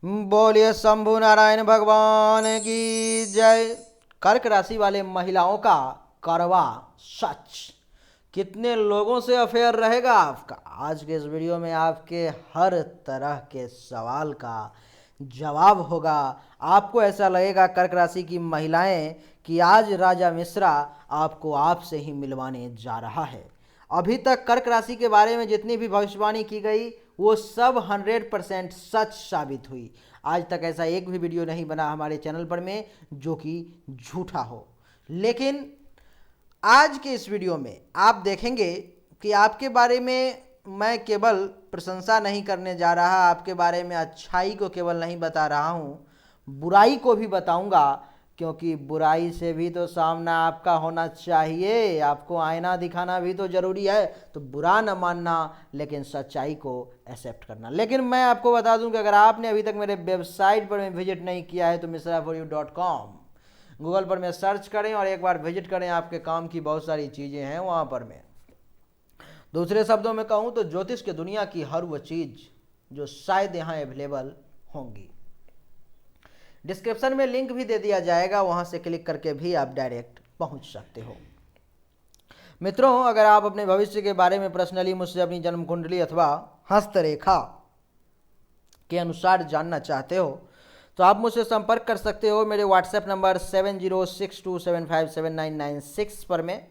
बोलिए शंभु नारायण भगवान की जय। कर्क राशि वाले महिलाओं का करवा सच, कितने लोगों से अफेयर रहेगा आपका। आज के इस वीडियो में आपके हर तरह के सवाल का जवाब होगा। आपको ऐसा लगेगा कर्क राशि की महिलाएं कि आज राजा मिश्रा आपको आपसे ही मिलवाने जा रहा है। अभी तक कर्क राशि के बारे में जितनी भी भविष्यवाणी की गई वो सब 100% सच साबित हुई। आज तक ऐसा एक भी वीडियो नहीं बना हमारे चैनल पर में जो कि झूठा हो। लेकिन आज के इस वीडियो में आप देखेंगे कि आपके बारे में मैं केवल प्रशंसा नहीं करने जा रहा, आपके बारे में अच्छाई को केवल नहीं बता रहा हूँ, बुराई को भी बताऊंगा। क्योंकि बुराई से भी तो सामना आपका होना चाहिए, आपको आईना दिखाना भी तो जरूरी है। तो बुरा न मानना लेकिन सच्चाई को एक्सेप्ट करना। लेकिन मैं आपको बता दूं कि अगर आपने अभी तक मेरे वेबसाइट पर विजिट नहीं किया है तो misraforyou.com गूगल पर में सर्च करें और एक बार विजिट करें। आपके काम की बहुत सारी चीज़ें हैं वहाँ पर में। दूसरे शब्दों में कहूँ तो ज्योतिष के दुनिया की हर वो चीज़ जो शायद यहाँ अवेलेबल होंगी। डिस्क्रिप्शन में लिंक भी दे दिया जाएगा, वहाँ से क्लिक करके भी आप डायरेक्ट पहुँच सकते हो। मित्रों, अगर आप अपने भविष्य के बारे में पर्सनली मुझसे अपनी जन्म कुंडली अथवा हस्तरेखा के अनुसार जानना चाहते हो तो आप मुझसे संपर्क कर सकते हो मेरे व्हाट्सएप नंबर 7062757996 पर में।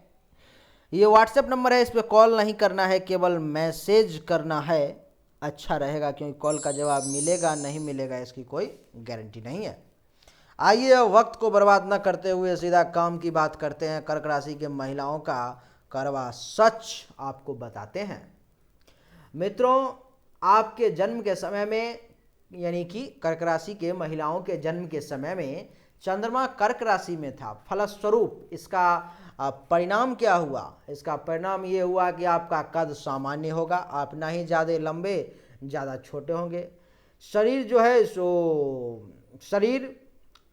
ये व्हाट्सएप नंबर है, इस पर कॉल नहीं करना है, केवल मैसेज करना है। अच्छा रहेगा क्योंकि कॉल का जवाब मिलेगा नहीं मिलेगा इसकी कोई गारंटी नहीं है। आइए वक्त को बर्बाद न करते हुए सीधा काम की बात करते हैं। कर्क राशि के महिलाओं का करवा सच आपको बताते हैं। मित्रों, आपके जन्म के समय में यानी कि कर्क राशि के महिलाओं के जन्म के समय में चंद्रमा कर्क राशि में था। फलस्वरूप इसका परिणाम क्या हुआ? इसका परिणाम ये हुआ कि आपका कद सामान्य होगा, आप ना ही ज़्यादा लंबे ज़्यादा छोटे होंगे। शरीर जो है सो शरीर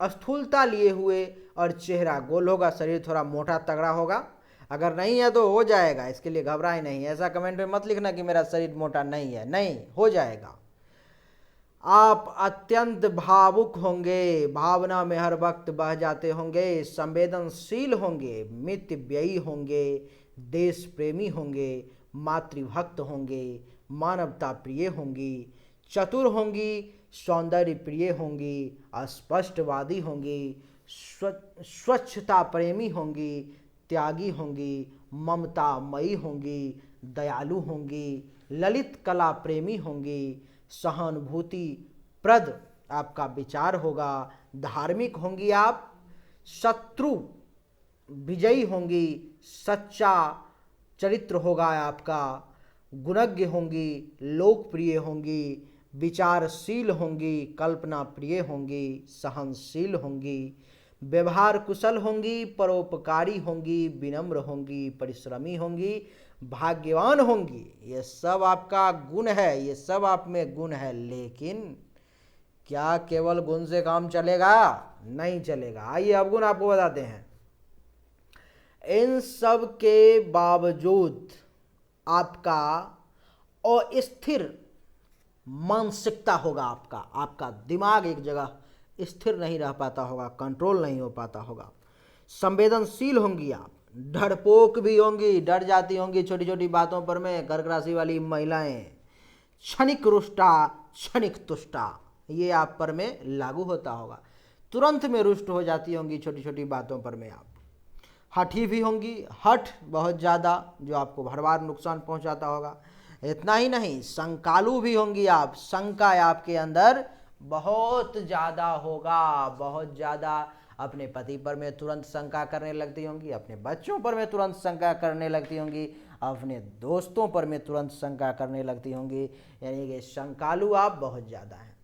स्थूलता लिए हुए और चेहरा गोल होगा। शरीर थोड़ा मोटा तगड़ा होगा। अगर नहीं है तो हो जाएगा, इसके लिए घबराए नहीं। ऐसा कमेंट में मत लिखना कि मेरा शरीर मोटा नहीं है, नहीं, हो जाएगा। आप अत्यंत भावुक होंगे, भावना में हर वक्त बह जाते होंगे, संवेदनशील होंगे, मितव्ययी होंगे, देश प्रेमी होंगे, मातृभक्त होंगे, मानवता प्रिय होंगी, चतुर होंगी, सौंदर्य प्रिय होंगी, अस्पष्टवादी होंगी, स्वच्छता प्रेमी होंगी, त्यागी होंगी, ममतामयी होंगी, दयालु होंगी, ललित कला प्रेमी होंगी, सहानुभूति प्रद आपका विचार होगा, धार्मिक होंगी आप, शत्रु विजयी होंगी, सच्चा चरित्र होगा आपका, गुणज्ञ होंगी, लोकप्रिय होंगी, विचारशील होंगी, कल्पना प्रिय होंगी, सहनशील होंगी, व्यवहार कुशल होंगी, परोपकारी होंगी, विनम्र होंगी, परिश्रमी होंगी, भाग्यवान होंगी। ये सब आपका गुण है, ये सब आप में गुण है। लेकिन क्या केवल गुण से काम चलेगा? नहीं चलेगा। आइए अब गुण आपको बताते हैं। इन सब के बावजूद आपका अस्थिर मानसिकता होगा। आपका दिमाग एक जगह स्थिर नहीं रह पाता होगा, कंट्रोल नहीं हो पाता होगा। संवेदनशील होंगी आप, डरपोक भी होंगी, डर जाती होंगी छोटी छोटी बातों पर में। कर्क राशि वाली महिलाएं क्षणिक रुष्टा क्षणिक तुष्टा, ये आप पर में लागू होता होगा। तुरंत में रुष्ट हो जाती होंगी छोटी छोटी बातों पर में आप। हठी भी होंगी, हठ बहुत ज़्यादा, जो आपको हर बार नुकसान पहुंचाता होगा। इतना ही नहीं, शंकालु भी होंगी आप, शंका आपके अंदर बहुत ज़्यादा होगा, बहुत ज़्यादा। अपने पति पर में तुरंत शंका करने लगती होंगी, अपने बच्चों पर में तुरंत शंका करने लगती होंगी, अपने दोस्तों पर में तुरंत शंका करने लगती होंगी। यानी कि शंकालु आप बहुत ज़्यादा हैं।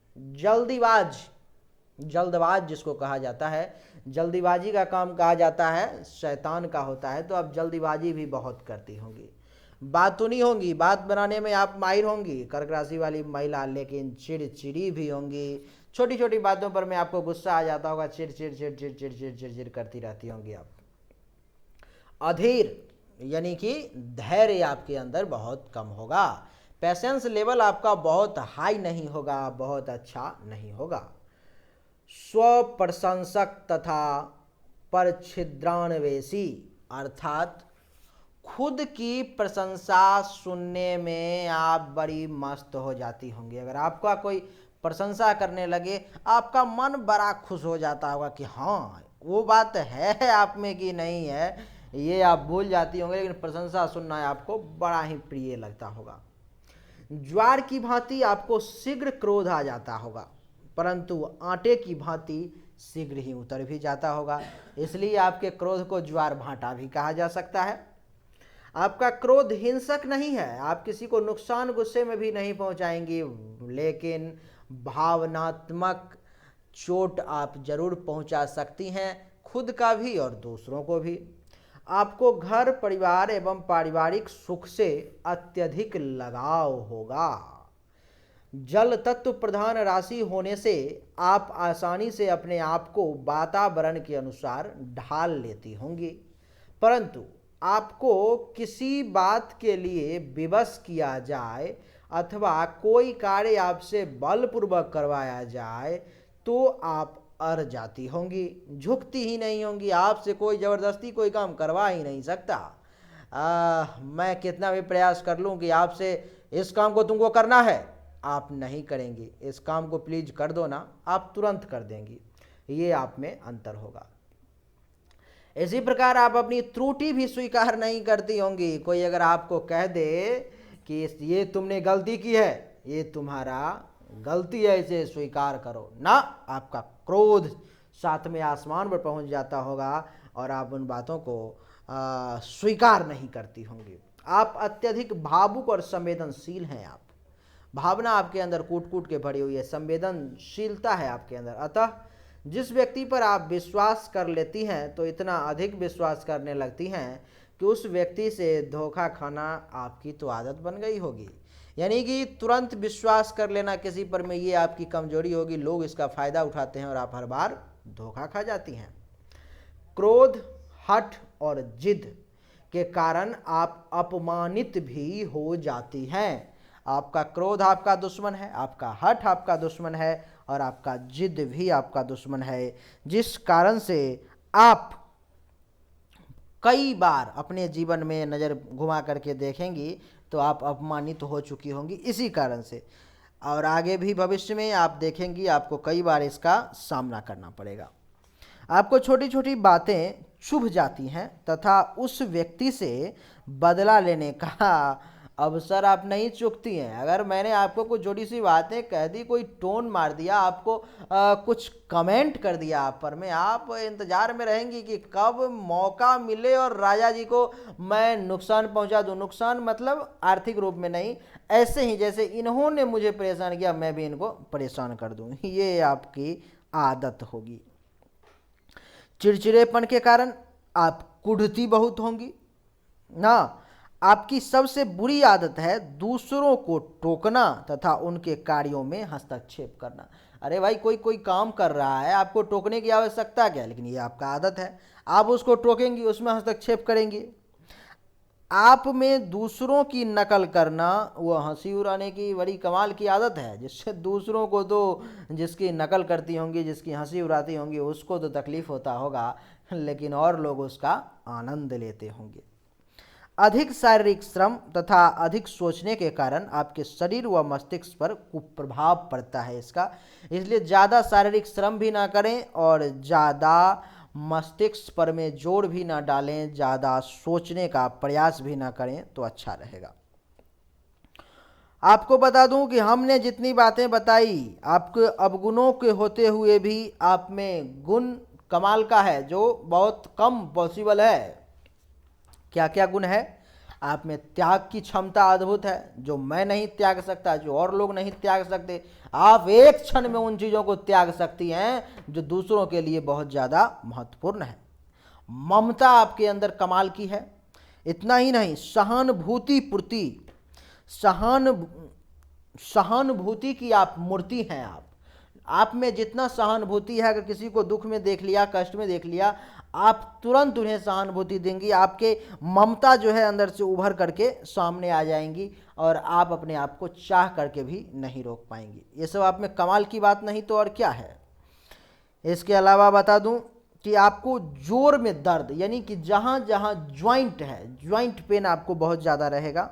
जल्दबाज जिसको कहा जाता है, जल्दीबाजी का काम कहा जाता है शैतान का होता है, तो आप जल्दीबाजी भी बहुत करती होंगी। बातूनी होंगी, बात बनाने में आप माहिर होंगी कर्क राशि वाली महिला। लेकिन चिड़चिड़ी भी होंगी, छोटी छोटी बातों पर में आपको गुस्सा आ जाता होगा, चिड़ चिड़ चिड़ चिड़ चिड़ चिड़ चिड़ चिड़ करती रहती होंगी आप। अधीर यानी कि धैर्य आपके अंदर बहुत कम होगा। पेशेंस लेवल आपका बहुत हाई नहीं होगा, बहुत अच्छा नहीं होगा। स्व प्रशंसक तथा परछिद्रान्वेषी, अर्थात खुद की प्रशंसा सुनने में आप बड़ी मस्त हो जाती होंगी। अगर आपका कोई प्रशंसा करने लगे, आपका मन बड़ा खुश हो जाता होगा कि हाँ वो बात है आप में कि नहीं है, ये आप भूल जाती होंगे, लेकिन प्रशंसा सुनना आपको बड़ा ही प्रिय लगता होगा। ज्वार की भांति आपको शीघ्र क्रोध आ जाता होगा, परंतु आटे की भांति शीघ्र ही उतर भी जाता होगा, इसलिए आपके क्रोध को ज्वार भाटा भी कहा जा सकता है। आपका क्रोध हिंसक नहीं है, आप किसी को नुकसान गुस्से में भी नहीं पहुंचाएंगी, लेकिन भावनात्मक चोट आप जरूर पहुंचा सकती हैं, खुद का भी और दूसरों को भी। आपको घर परिवार एवं पारिवारिक सुख से अत्यधिक लगाव होगा। जल तत्व प्रधान राशि होने से आप आसानी से अपने आप को वातावरण के अनुसार ढाल लेती होंगी, परंतु आपको किसी बात के लिए विवश किया जाए अथवा कोई कार्य आपसे बलपूर्वक करवाया जाए तो आप अड़ जाती होंगी, झुकती ही नहीं होंगी। आपसे कोई ज़बरदस्ती कोई काम करवा ही नहीं सकता। मैं कितना भी प्रयास कर लूं कि आपसे इस काम को तुमको करना है, आप नहीं करेंगी। इस काम को प्लीज कर दो ना, आप तुरंत कर देंगी। ये आप में अंतर होगा। इसी प्रकार आप अपनी त्रुटि भी स्वीकार नहीं करती होंगी। कोई अगर आपको कह दे कि ये तुमने गलती की है, ये तुम्हारा गलती है, इसे स्वीकार करो ना, आपका क्रोध साथ में आसमान पर पहुंच जाता होगा और आप उन बातों को स्वीकार नहीं करती होंगी। आप अत्यधिक भावुक और संवेदनशील हैं। आप भावना आपके अंदर कूट कूट के भरी हुई है, संवेदनशीलता है आपके अंदर। अतः जिस व्यक्ति पर आप विश्वास कर लेती हैं तो इतना अधिक विश्वास करने लगती हैं कि उस व्यक्ति से धोखा खाना आपकी तो आदत बन गई होगी। यानी कि तुरंत विश्वास कर लेना किसी पर में, ये आपकी कमजोरी होगी। लोग इसका फायदा उठाते हैं और आप हर बार धोखा खा जाती हैं। क्रोध, हठ और जिद के कारण आप अपमानित भी हो जाती हैं। आपका क्रोध आपका दुश्मन है, आपका हठ आपका दुश्मन है और आपका जिद भी आपका दुश्मन है, जिस कारण से आप कई बार अपने जीवन में नज़र घुमा करके देखेंगी तो आप अपमानित हो चुकी होंगी इसी कारण से, और आगे भी भविष्य में आप देखेंगी आपको कई बार इसका सामना करना पड़ेगा। आपको छोटी छोटी बातें चुभ जाती हैं तथा उस व्यक्ति से बदला लेने का अवसर आप नहीं चूकती हैं। अगर मैंने आपको कुछ छोटी सी बातें कह दी, कोई टोन मार दिया, आपको कुछ कमेंट कर दिया आप पर में, आप इंतजार में रहेंगी कि कब मौका मिले और राजा जी को मैं नुकसान पहुंचा दूं। नुकसान मतलब आर्थिक रूप में नहीं, ऐसे ही जैसे इन्होंने मुझे परेशान किया मैं भी इनको परेशान कर दूं, ये आपकी आदत होगी। चिड़चिड़ेपन के कारण आप कुढ़ती बहुत होंगी ना। आपकी सबसे बुरी आदत है दूसरों को टोकना तथा उनके कार्यों में हस्तक्षेप करना। अरे भाई, कोई कोई काम कर रहा है, आपको टोकने की आवश्यकता क्या है, लेकिन ये आपका आदत है, आप उसको टोकेंगी, उसमें हस्तक्षेप करेंगी। आप में दूसरों की नकल करना, वो हंसी उड़ाने की बड़ी कमाल की आदत है, जिससे दूसरों को तो, जिसकी नकल करती होंगी, जिसकी हंसी उड़ाती होंगी, उसको तो तकलीफ होता होगा, लेकिन और लोग उसका आनंद लेते होंगे। अधिक शारीरिक श्रम तथा अधिक सोचने के कारण आपके शरीर व मस्तिष्क पर कुप्रभाव पड़ता है इसका, इसलिए ज़्यादा शारीरिक श्रम भी ना करें और ज़्यादा मस्तिष्क पर में जोर भी ना डालें, ज़्यादा सोचने का प्रयास भी ना करें तो अच्छा रहेगा। आपको बता दूं कि हमने जितनी बातें बताई, आपके अवगुणों के होते हुए भी आप में गुण कमाल का है जो बहुत कम पॉसिबल है। क्या क्या गुण है? आप में त्याग की क्षमता अद्भुत है, जो मैं नहीं त्याग सकता, जो और लोग नहीं त्याग सकते। आप एक क्षण में उन चीज़ों को त्याग सकती हैं जो दूसरों के लिए बहुत ज़्यादा महत्वपूर्ण है। ममता आपके अंदर कमाल की है। इतना ही नहीं, सहानुभूति की आप मूर्ति हैं। आप में जितना सहानुभूति है, अगर किसी को दुख में देख लिया, कष्ट में देख लिया, आप तुरंत उन्हें सहानुभूति देंगी, आपके ममता जो है अंदर से उभर करके सामने आ जाएंगी और आप अपने आप को चाह करके भी नहीं रोक पाएंगी। ये सब आप में कमाल की बात नहीं तो और क्या है। इसके अलावा बता दूं कि आपको जोर में दर्द, यानी कि जहाँ जहाँ ज्वाइंट है, ज्वाइंट पेन आपको बहुत ज़्यादा रहेगा।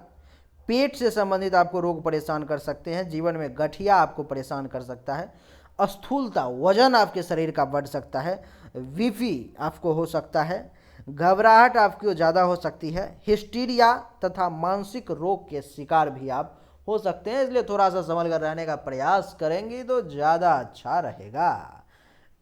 पेट से संबंधित आपको रोग परेशान कर सकते हैं। जीवन में गठिया आपको परेशान कर सकता है। स्थूलता, वजन आपके शरीर का बढ़ सकता है। बीपी आपको हो सकता है। घबराहट आपकी ज़्यादा हो सकती है। हिस्टीरिया तथा मानसिक रोग के शिकार भी आप हो सकते हैं। इसलिए थोड़ा सा संभल कर रहने का प्रयास करेंगे तो ज़्यादा अच्छा रहेगा।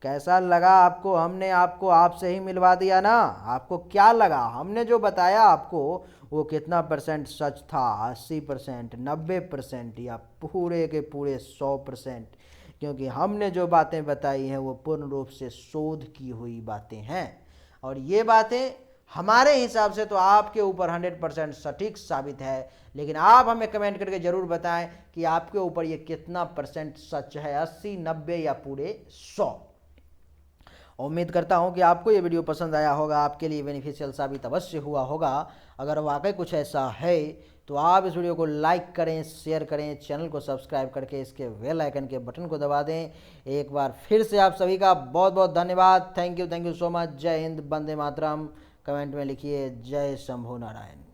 कैसा लगा आपको? हमने आपको आपसे ही मिलवा दिया ना। आपको क्या लगा? हमने जो बताया आपको वो कितना परसेंट सच था? 80%, 90% या पूरे के पूरे 100%? क्योंकि हमने जो बातें बताई हैं वो पूर्ण रूप से शोध की हुई बातें हैं और ये बातें हमारे हिसाब से तो आपके ऊपर 100% सटीक साबित है। लेकिन आप हमें कमेंट करके ज़रूर बताएं कि आपके ऊपर ये कितना परसेंट सच है, 80, 90 या पूरे 100। उम्मीद करता हूं कि आपको ये वीडियो पसंद आया होगा, आपके लिए बेनिफिशियल साबित अवश्य हुआ होगा। अगर वाकई कुछ ऐसा है तो आप इस वीडियो को लाइक करें, शेयर करें, चैनल को सब्सक्राइब करके इसके बेल आइकन के बटन को दबा दें। एक बार फिर से आप सभी का बहुत बहुत धन्यवाद। Thank you so much. जय हिंद, वंदे मातरम। कमेंट में लिखिए जय शंभू नारायण।